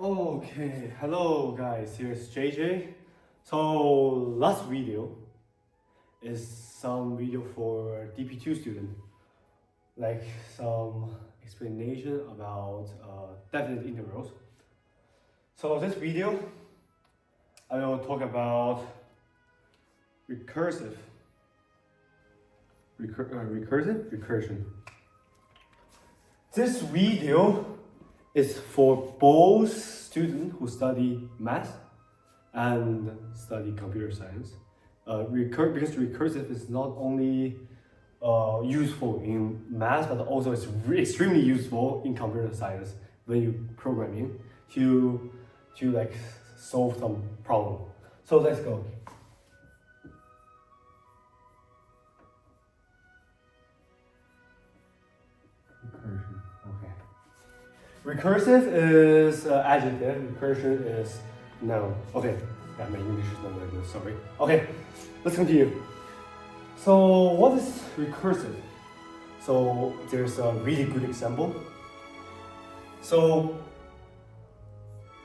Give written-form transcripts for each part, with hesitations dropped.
Okay, hello guys, here's JJ. So last video is some video for DP2 student, like some explanation about definite integrals. So this video, I will talk about recursion. This video is for both students who study math and study computer science. Because recursive is not only useful in math, but also it's extremely useful in computer science when you programming to like solve some problem. So let's go. Recursion. Okay. Recursive is adjective. Recursion is noun. Okay. Yeah, my English is not very good. Sorry. Okay. Let's continue. So what is recursive? So there's a really good example. So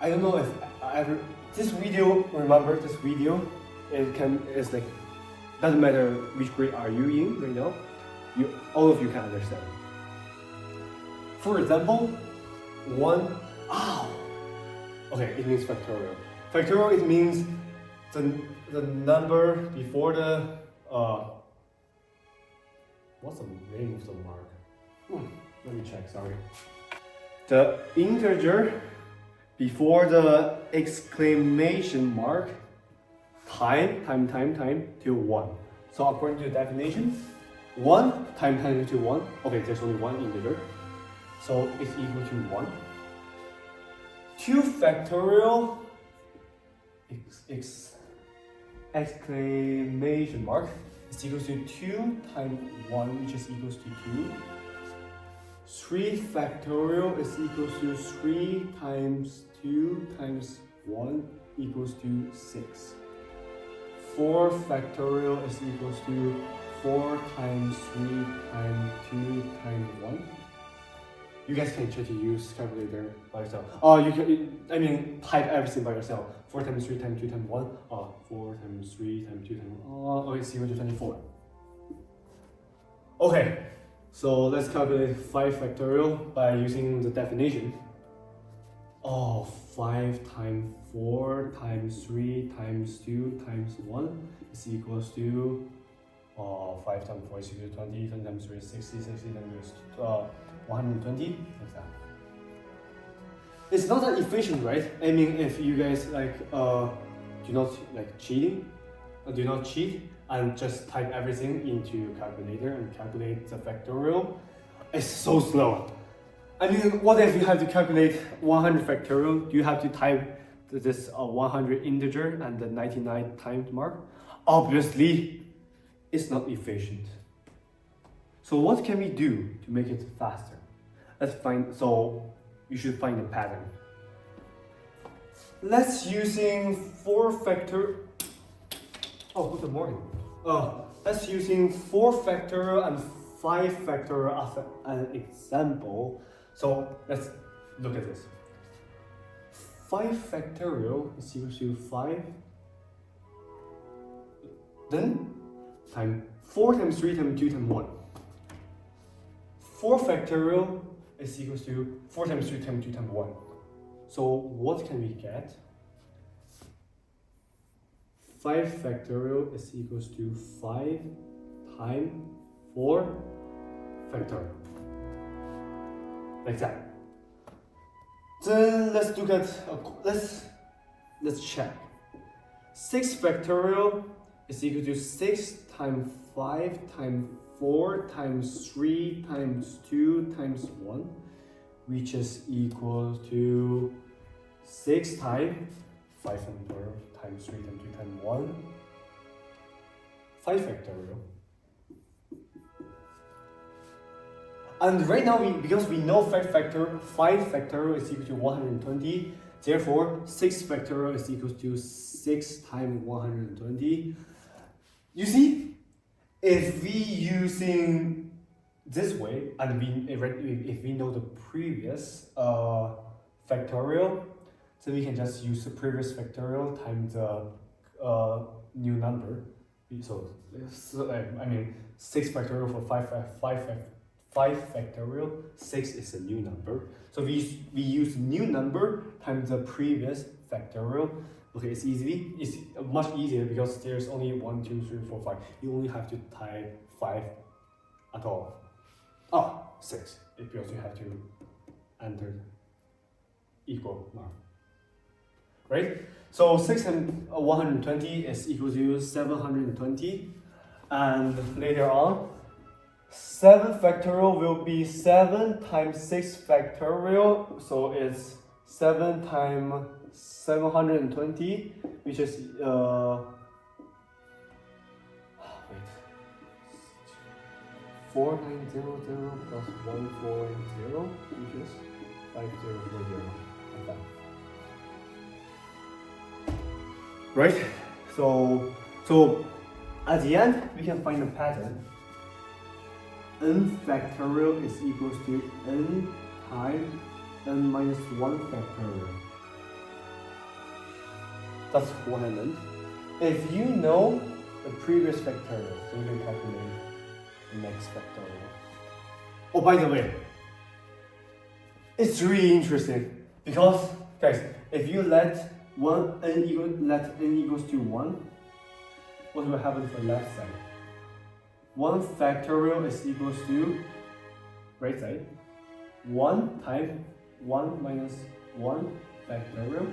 I don't know if this video. Remember this video? It's like doesn't matter which grade are you in right now. All of you can understand. For example, okay, it means factorial. Factorial, it means the number before the what's the name of the mark? Let me check, sorry. The integer before the exclamation mark time till 1. So according to the definition, 1 time to 1. Okay, there's only one integer. So it's equal to 1. 2 factorial exclamation mark is equal to 2 times 1, which is equals to 2. 3 factorial is equals to 3 times 2 times 1 equals to 6. 4 factorial is equals to 4 times 3 times 2 times 1. You guys can try to use calculator by yourself. You can, type everything by yourself. 4 times 3 times 2 times 1. 4 times 3 times 2 times 1. Okay, it's equal to 24. Okay, so let's calculate 5 factorial by using the definition. 5 times 4 times 3 times 2 times 1 is equals to 5 times 4 is equal to 20, 20 times 3 is 60, 60 times 120, like that. It's not that efficient, right? I mean, if you guys do not cheat and just type everything into your calculator and calculate the factorial, it's so slow. I mean, what if you have to calculate 100 factorial? Do you have to type this 100 integer and the 99 times mark? Obviously, it's not efficient. So what can we do to make it faster? So you should find a pattern. Let's using 4 factorial. Good morning. Let's using 4 factorial and 5 factorial as an example. So let's look at this. 5 factorial is equal to 5. Then times 4 times 3 times 2 times 1. 4 factorial is equals to 4 times 3 times 2 times 1. So what can we get? 5 factorial is equals to 5 times 4 factorial. Like that. Then let's look at, let's check. 6 factorial is equal to 6 times 5 times 4 times 3 times 2 times 1, which is equal to 6 times 5 times 4 times 3 times 2 times 1, 5 factorial. And right now, because we know 5 factorial is equal to 120, therefore 6 factorial is equal to 6 times 120. You see? If we using this way, and if we know the previous factorial, So we can just use the previous factorial times the new number. So I mean 6 factorial for 5 factorial, 6 is a new number. So we use new number times the previous factorial. Okay, it's much easier because there's only 1, 2, 3, 4, 5. You only have to type 5 at all. 6, because you have to enter equal mark. Right? So 6 and 120 is equal to 720. And later on, 7 factorial will be 7 times 6 factorial. So it's 7 times 720, which is wait, 4900 plus 140, which is 5040. Okay. Right? So at the end, we can find a pattern. N factorial is equals to n times n minus 1 factorial. That's what I meant. If you know the previous factorial, so you can calculate the next factorial. Oh, by the way, it's really interesting because, guys, if you let n equals to 1, what will happen for left side? 1 factorial is equals to right side 1 times 1 minus 1 factorial.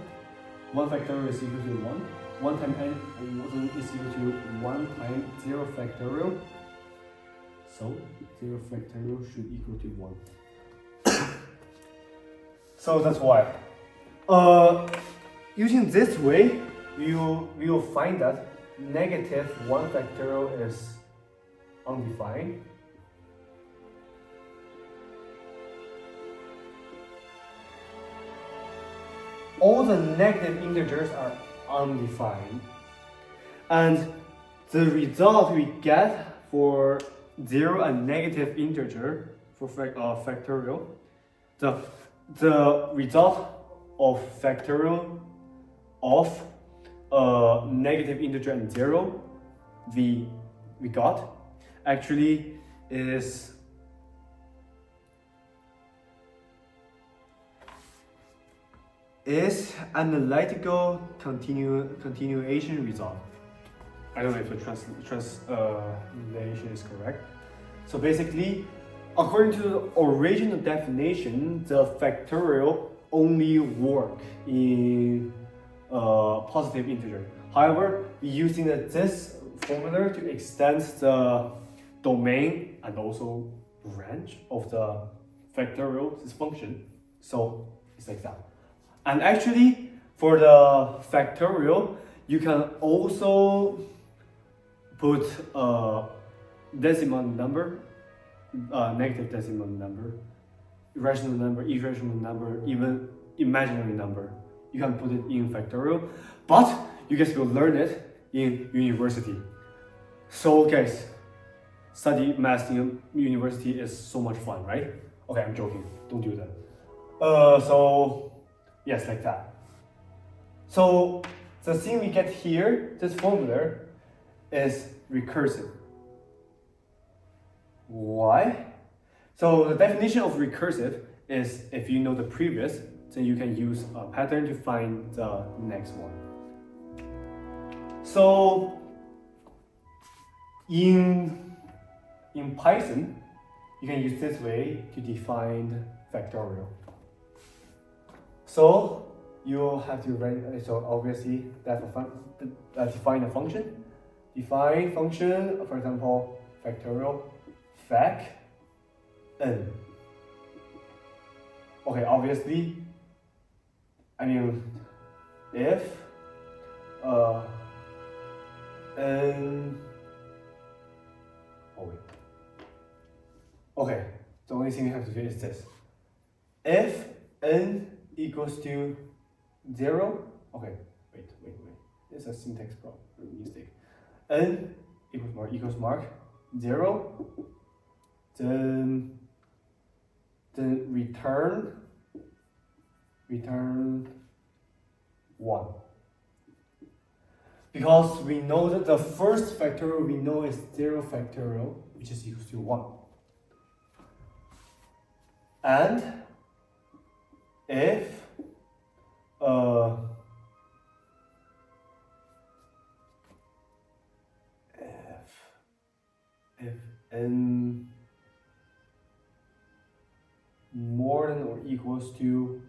1 factorial is equal to 1. 1 times n is equal to 1 times 0 factorial. So 0 factorial should equal to 1. So that's why. Using this way, we will find that negative 1 factorial is undefined. All the negative integers are undefined. And the result we get for 0 and negative integer for factorial, the result of factorial of negative integer and 0 we got actually is analytical continuation result. I don't know if the translation is correct. So basically, according to the original definition, the factorial only work in positive integer. However, using this formula to extend the domain and also range of the factorial function. So it's like that. And actually, for the factorial, you can also put a decimal number, negative decimal number, irrational number, even imaginary number. You can put it in factorial, but you guys will learn it in university. So guys, study math in university is so much fun, right? Okay, I'm joking. Don't do that. So yes, like that. So the thing we get here, this formula, is recursive. Why? So the definition of recursive is if you know the previous, then you can use a pattern to find the next one. So in Python, you can use this way to define factorial. So you have to write, so obviously define a function. Define function, for example, factorial fac n. Okay, obviously, I mean, if n, oh wait. Okay, the only thing we have to do is this. If n equals to 0, okay, wait. It's a syntax problem, mistake. N equals mark 0, then return because we know that the first factorial we know is 0 factorial, which is equals to 1. And if n more than or equals to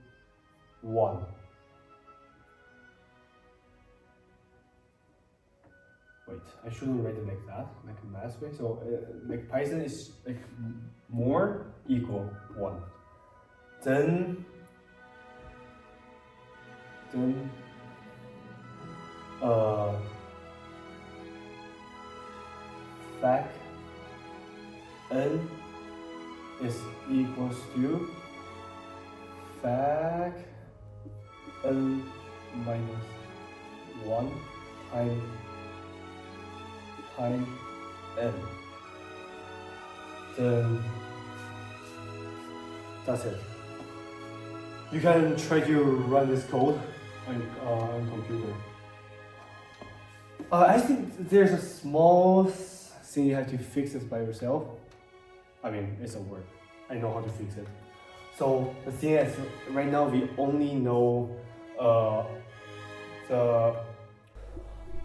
1, wait, I shouldn't write it like that, like a math way. So like Python is like more equal 1. Then fact n is equals to fact n minus 1 time n. Then that's it. You can try to run this code on computer. I think there's a small thing you have to fix this by yourself. I mean, it's a word. I know how to fix it. So the thing is, right now we only know the.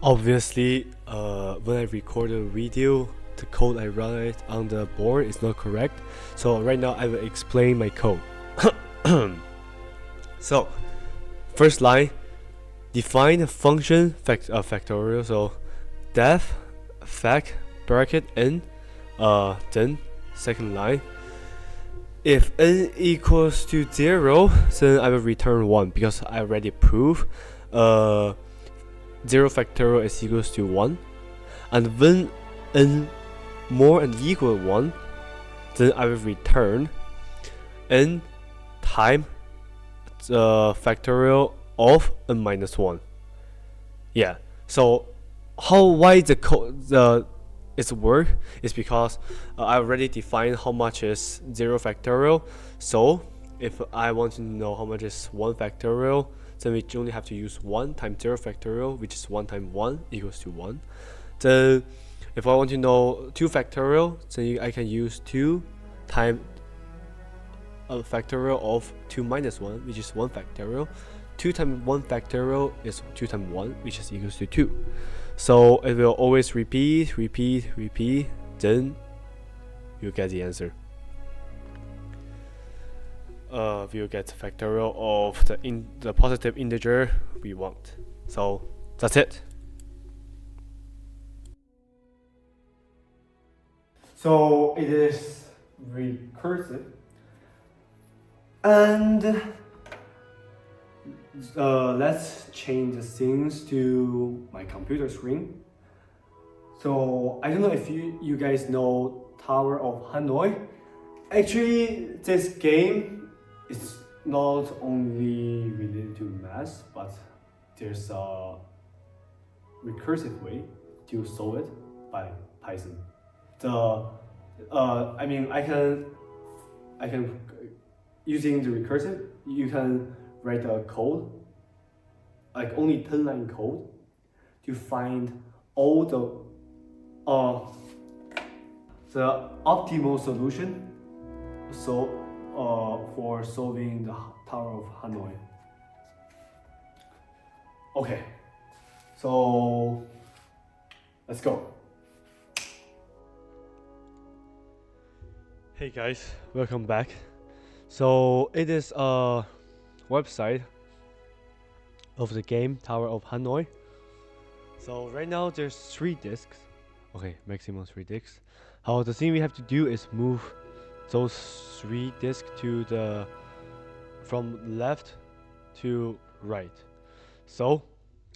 Obviously, when I record a video, the code I run it on the board is not correct. So right now I will explain my code. So, first line, define a function factorial. So, def fact bracket n. Then second line, if n equals to 0, then I will return 1 because I already proved 0 factorial is equals to 1. And when n more than equal 1, then I will return n time the factorial of n minus 1. Yeah. So why the code its work is because I already defined how much is 0 factorial. So if I want to know how much is 1 factorial, then we only have to use 1 times 0 factorial, which is 1 times 1 equals to 1. Then if I want to know 2 factorial, then I can use 2 times a factorial of 2 minus 1, which is 1 factorial. 2 times 1 factorial is 2 times 1, which is equals to 2. So it will always repeat, then you get the answer. We'll get the factorial of the positive integer we want. So that's it. So it is recursive. And let's change the things to my computer screen. So I don't know if you guys know Tower of Hanoi. Actually, this game is not only related to math, but there's a recursive way to solve it by Python. I mean, I can using the recursive, you can write a code, like only 10-line code, to find all the optimal solution. So for solving the Tower of Hanoi. Okay, so let's go. Hey guys, welcome back. So it is a website of the game Tower of Hanoi. So right now there's 3 discs. Okay, maximum 3 discs. The thing we have to do is move those 3 discs to from left to right. So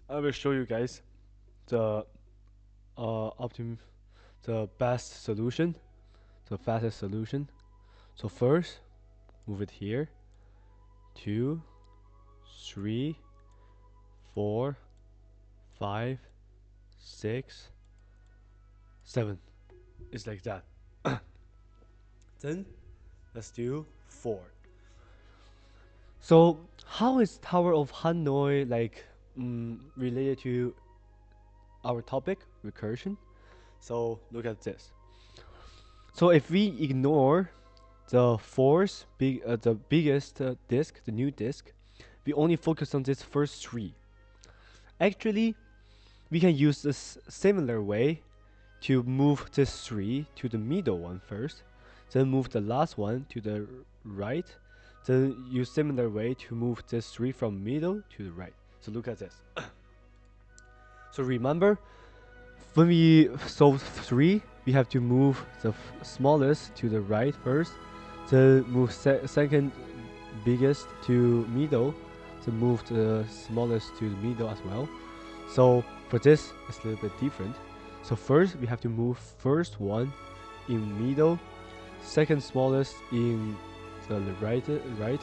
I will show you guys the best solution, the fastest solution. So first, move it here. 2, 3, 4, 5, 6, 7. It's like that. Then let's do 4. So how is Tower of Hanoi like related to our topic, recursion. So look at this. So if we ignore the the biggest disk, the new disk, we only focus on this first three. Actually, we can use this similar way to move this three to the middle one first, then move the last one to the right, then use similar way to move this three from middle to the right. So look at this. So remember, when we solve 3, we have to move the smallest to the right first, then move second biggest to middle, then move the smallest to the middle as well. So for this, it's a little bit different. So first, we have to move first one in middle, second smallest in the right,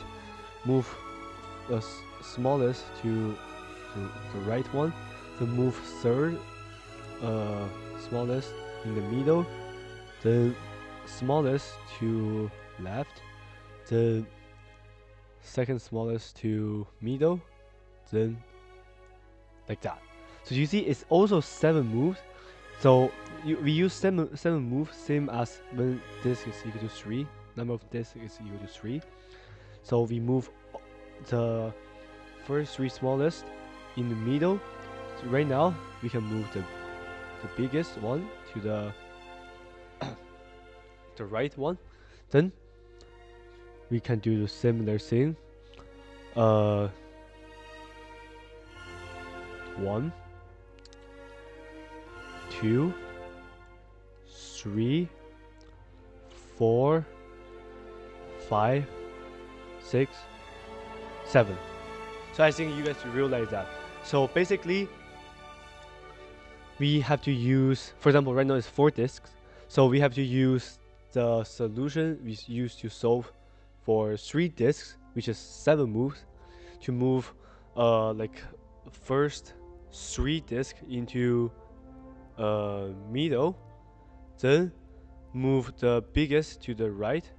move the smallest to the right one, then move third smallest in the middle, the smallest to left, the second smallest to middle, then like that. So you see, it's also 7 moves. So we use 7 moves, same as when this is equal to 3. Number of disks is equal to 3. So we move the first 3 smallest in the middle. So right now we can move the biggest one to the the right one. Then we can do the similar thing. 1, 2, 3, 4, 5, 6, 7. So I think you guys realize that. So basically, we have to use, for example, right now it's 4 disks. So we have to use the solution we used to solve for 3 disks, which is 7 moves, to move like first 3 disks into middle, then move the biggest to the right,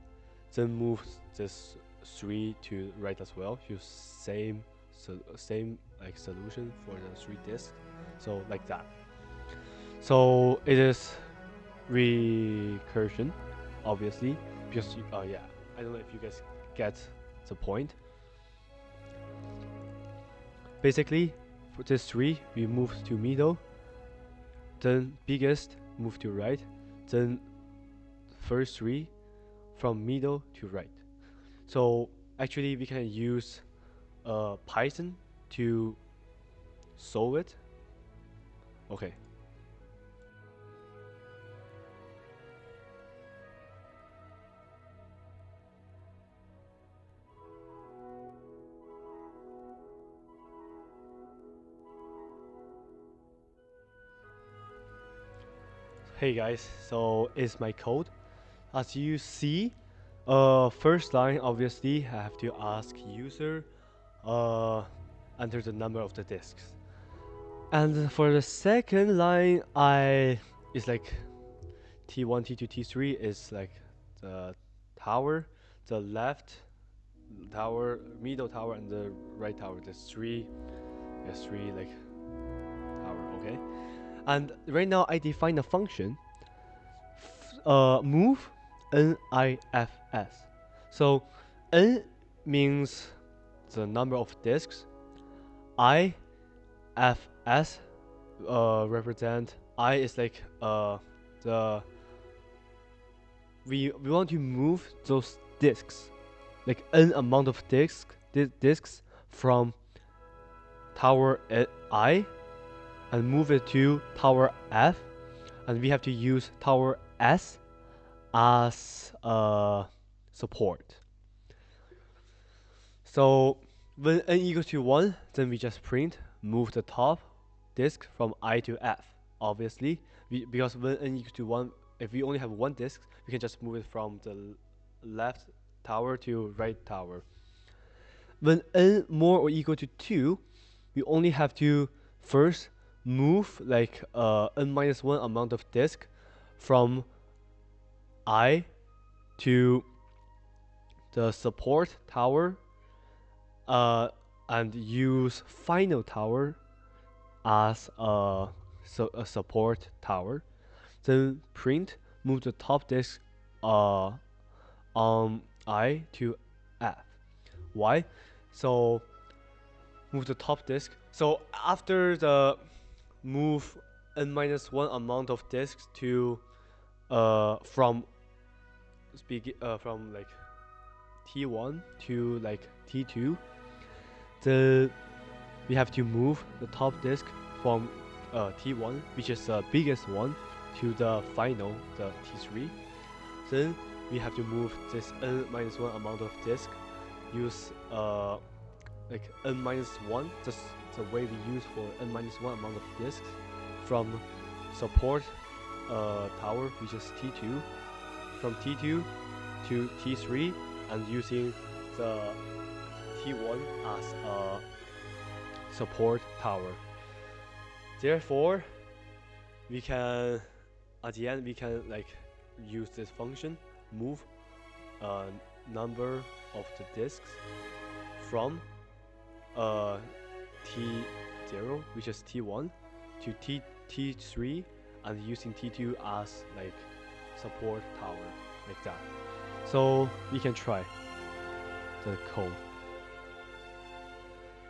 then move this 3 to right as well. Use same like solution for the 3 disks. So like that. So it is recursion, obviously, because yeah, I don't know if you guys get the point. Basically, for this 3, we move to middle, then biggest move to right, then first 3 from middle to right. So actually, we can use Python to solve it. Okay. Hey guys, so it's my code. As you see, first line obviously I have to ask user enter the number of the disks. And for the second line, it's like T1, T2, T3 is like the tower, the left tower, middle tower, and the right tower. There's 3 like tower, okay? And right now I define a function move NIFS. So N means the number of disks, IFS represent I is like the we want to move those disks, like n amount of disks from tower I and move it to tower F, and we have to use tower S as support. So when n equals to 1, then we just print move the top disk from I to F. Obviously, because when n equals to 1, if we only have 1 disk, we can just move it from the left tower to right tower. When n more or equal to 2, we only have to first move like n minus 1 amount of disk from I to the support tower and use final tower as a support tower. Then print, move the top disk on I to F. Why? So move the top disk. So after the move n-1 amount of disks to from like T1 to like T2, we have to move the top disk from T1, which is the biggest one, to the final, the T3. Then we have to move this n-1 amount of disk, use like n-1, just the way we use for n-1 amount of disks, from support tower, which is T2, from T2 to T3, and using the T1 as a support tower. Therefore, we can, at the end, we can like use this function, move a number of the disks from T0, which is T1, to T3, and using T2 as like support tower, like that. So we can try the code.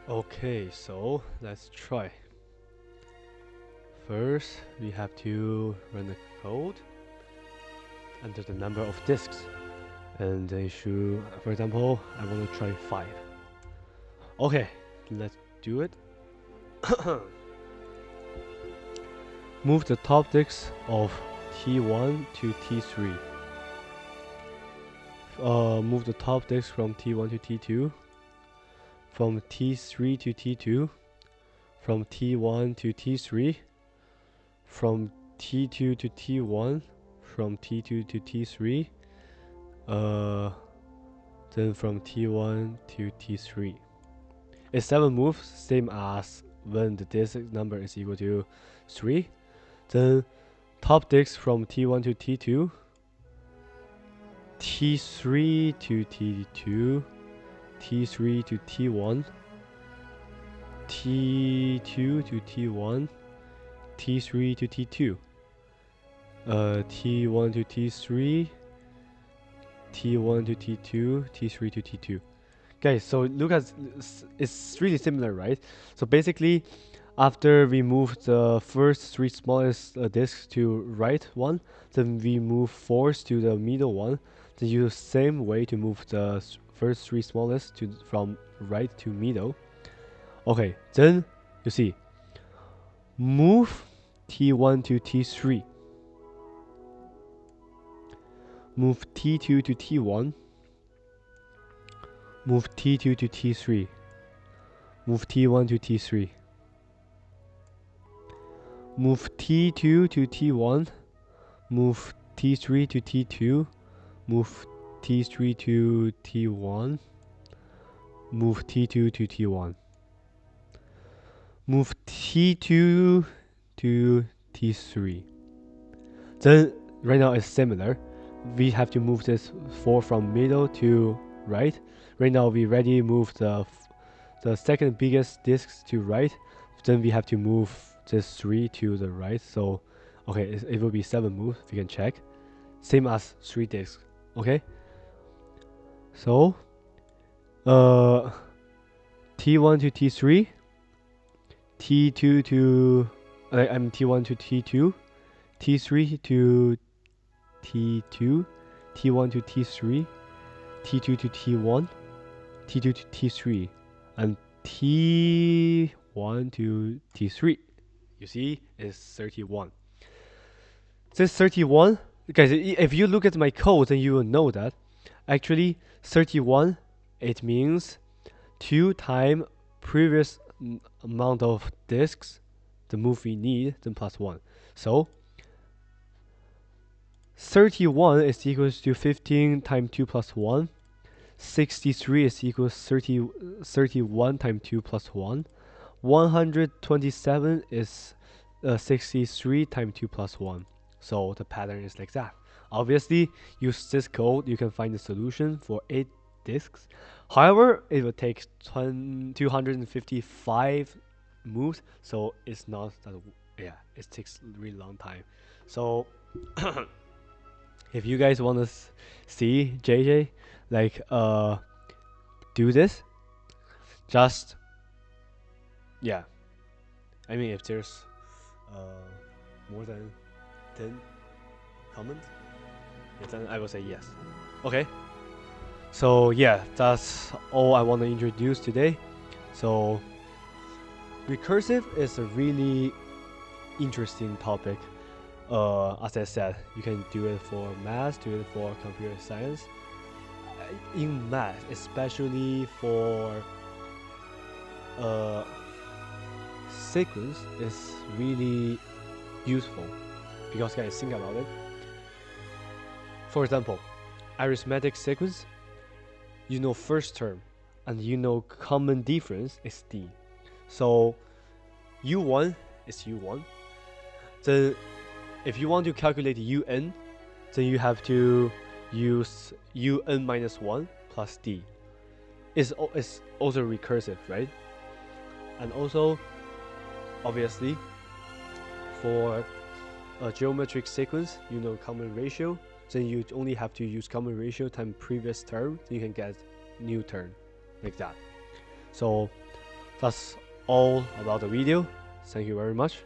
Okay, so let's try. First, we have to run the code, enter the number of disks, and they should, for example, I want to try 5. Okay, let's do it. Move the top disks of T1 to T3. Move the top disk from T1 to T2, from T3 to T2, from T1 to T3, from T2 to T1, from T2 to T3, then from T1 to T3. It's 7 moves, same as when the disk number is equal to 3. Then top disk from T1 to T2, T3 to T2, T3 to T1, T2 to T1, T3 to T2, T1 to T3, T1 to T2, T3 to T2. Okay, so look at, it's really similar, right? So basically, after we move the first 3 smallest disks to right one, then we move 4s to the middle one. Then use the same way to move the first 3 smallest from right to middle. Okay, then you see, move T1 to T3, move T2 to T1, move T2 to T3, move T1 to T3, move T2 to T1, move T3 to T2, move T3 to T1, move T2 to T1, move T2 to T3. Then right now it's similar. We have to move this 4 from middle to right. Right now we already moved the second biggest disks to right. Then we have to move this 3 to the right. So okay, it will be 7 moves. We can check. Same as 3 disks. Okay. So T1 to T3, T2 to T1 to T2, T3 to T2, T1 to T3, T2 to T1, T2 to T3, and T1 to T3. You see, it's 31. This 31, guys, if you look at my code, then you will know that actually 31, it means 2 times previous amount of disks, the move we need, then plus 1. So 31 is equals to 15 times 2 plus 1. 63 is equals 31 times 2 plus 1. 127 is 63 times 2 plus 1. So the pattern is like that. Obviously, use this code, you can find the solution for 8 disks. However, it will take 255 moves, so it's not yeah, it takes a really long time. So if you guys want to see JJ like do this, just yeah, I mean if there's more than 10 comments, then I will say yes. Okay, so yeah, that's all I want to introduce today. So recursive is a really interesting topic. As I said, you can do it for math, do it for computer science. In math, especially for sequence, is really useful because guys, think about it. For example, arithmetic sequence, you know first term, and you know common difference is d. So u1 is u1. Then if you want to calculate un, then you have to use un minus 1 plus d. It's also recursive, right? And also, obviously, for a geometric sequence, you know common ratio, then you only have to use common ratio times previous term, then you can get new term, like that. So that's all about the video. Thank you very much.